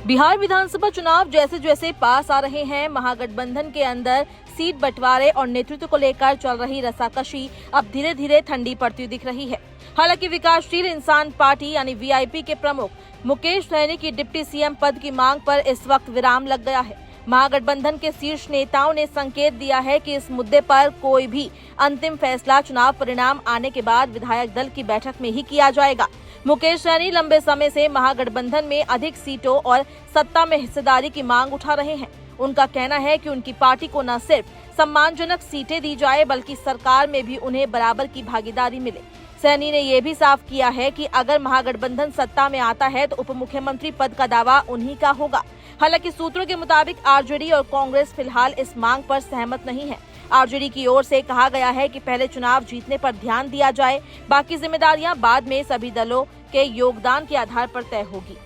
बिहार विधानसभा चुनाव जैसे जैसे पास आ रहे हैं, महागठबंधन के अंदर सीट बंटवारे और नेतृत्व को लेकर चल रही रसाकशी अब धीरे धीरे ठंडी पड़ती दिख रही है। हालांकि विकासशील इंसान पार्टी यानी वीआईपी के प्रमुख मुकेश सहनी की डिप्टी सीएम पद की मांग पर इस वक्त विराम लग गया है। महागठबंधन के शीर्ष नेताओं ने संकेत दिया है कि इस मुद्दे पर कोई भी अंतिम फैसला चुनाव परिणाम आने के बाद विधायक दल की बैठक में ही किया जाएगा। मुकेश सहनी लंबे समय से महागठबंधन में अधिक सीटों और सत्ता में हिस्सेदारी की मांग उठा रहे हैं। उनका कहना है कि उनकी पार्टी को न सिर्फ सम्मानजनक सीटें दी जाए बल्कि सरकार में भी उन्हें बराबर की भागीदारी मिले। सहनी ने यह भी साफ किया है कि अगर महागठबंधन सत्ता में आता है तो उप मुख्यमंत्री पद का दावा उन्हीं का होगा। हालांकि सूत्रों के मुताबिक आरजेडी और कांग्रेस फिलहाल इस मांग पर सहमत नहीं है। आरजेडी की ओर से कहा गया है कि पहले चुनाव जीतने पर ध्यान दिया जाए, बाकी जिम्मेदारियां बाद में सभी दलों के योगदान के आधार पर तय होगी।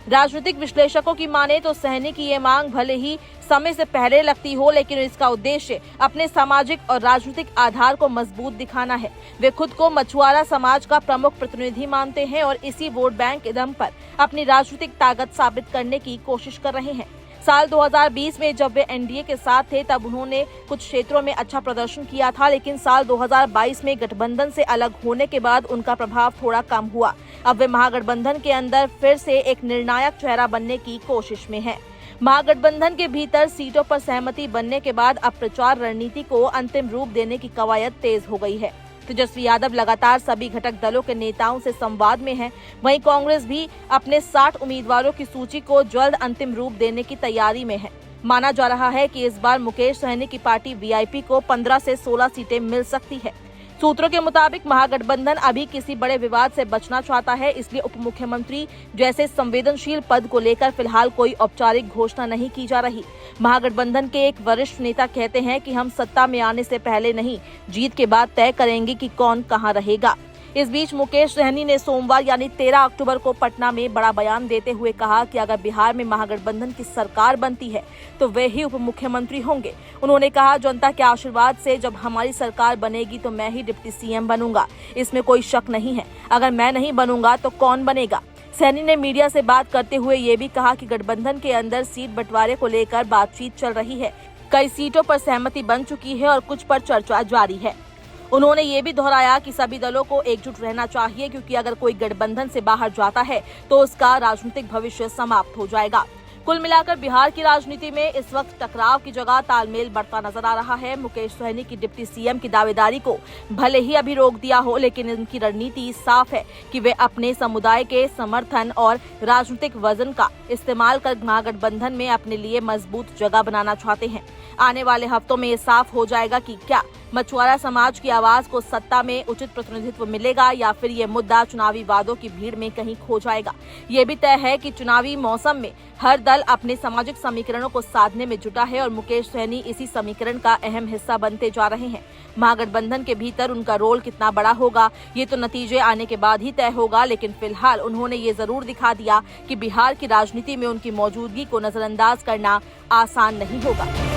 राजनीतिक विश्लेषकों की माने तो सहनी की ये मांग भले ही समय से पहले लगती हो, लेकिन इसका उद्देश्य अपने सामाजिक और राजनीतिक आधार को मजबूत दिखाना है। वे खुद को मछुआरा समाज का प्रमुख प्रतिनिधि मानते हैं और इसी वोट बैंक के दम पर अपनी राजनीतिक ताकत साबित करने की कोशिश कर रहे हैं। साल 2020 में जब वे एनडीए के साथ थे तब उन्होंने कुछ क्षेत्रों में अच्छा प्रदर्शन किया था, लेकिन साल 2022 में गठबंधन से अलग होने के बाद उनका प्रभाव थोड़ा कम हुआ। अब वे महागठबंधन के अंदर फिर से एक निर्णायक चेहरा बनने की कोशिश में हैं। महागठबंधन के भीतर सीटों पर सहमति बनने के बाद अब प्रचार रणनीति को अंतिम रूप देने की कवायद तेज हो गई है। तेजस्वी यादव लगातार सभी घटक दलों के नेताओं से संवाद में हैं। वहीं कांग्रेस भी अपने 60 उम्मीदवारों की सूची को जल्द अंतिम रूप देने की तैयारी में है। माना जा रहा है कि इस बार मुकेश सहनी की पार्टी वीआईपी को 15 से 16 सीटें मिल सकती है। सूत्रों के मुताबिक महागठबंधन अभी किसी बड़े विवाद से बचना चाहता है, इसलिए उप मुख्यमंत्री जैसे संवेदनशील पद को लेकर फिलहाल कोई औपचारिक घोषणा नहीं की जा रही। महागठबंधन के एक वरिष्ठ नेता कहते हैं कि हम सत्ता में आने से पहले नहीं, जीत के बाद तय करेंगे कि कौन कहां रहेगा। इस बीच मुकेश सहनी ने सोमवार यानी 13 अक्टूबर को पटना में बड़ा बयान देते हुए कहा कि अगर बिहार में महागठबंधन की सरकार बनती है तो वे ही उप मुख्यमंत्री होंगे। उन्होंने कहा, जनता के आशीर्वाद से जब हमारी सरकार बनेगी तो मैं ही डिप्टी सीएम बनूंगा, इसमें कोई शक नहीं है। अगर मैं नहीं बनूंगा तो कौन बनेगा। सहनी ने मीडिया से बात करते हुए ये भी कहा कि गठबंधन के अंदर सीट बंटवारे को लेकर बातचीत चल रही है। कई सीटों पर सहमति बन चुकी है और कुछ पर चर्चा जारी है। उन्होंने ये भी दोहराया कि सभी दलों को एकजुट रहना चाहिए, क्योंकि अगर कोई गठबंधन से बाहर जाता है तो उसका राजनीतिक भविष्य समाप्त हो जाएगा। कुल मिलाकर बिहार की राजनीति में इस वक्त टकराव की जगह तालमेल बढ़ता नजर आ रहा है। मुकेश सहनी की डिप्टी सीएम की दावेदारी को भले ही अभी रोक दिया हो, लेकिन उनकी रणनीति साफ है कि वे अपने समुदाय के समर्थन और राजनीतिक वजन का इस्तेमाल कर महागठबंधन में अपने लिए मजबूत जगह बनाना चाहते हैं। आने वाले हफ्तों में ये साफ हो जाएगा कि क्या मछुआरा समाज की आवाज को सत्ता में उचित प्रतिनिधित्व मिलेगा या फिर ये मुद्दा चुनावी वादों की भीड़ में कहीं खो जाएगा। ये भी तय है कि चुनावी मौसम में हर दल अपने सामाजिक समीकरणों को साधने में जुटा है और मुकेश सहनी इसी समीकरण का अहम हिस्सा बनते जा रहे हैं। महागठबंधन के भीतर उनका रोल कितना बड़ा होगा ये तो नतीजे आने के बाद ही तय होगा, लेकिन फिलहाल उन्होंने ये जरूर दिखा दिया कि बिहार की राजनीति में उनकी मौजूदगी को नजरअंदाज करना आसान नहीं होगा।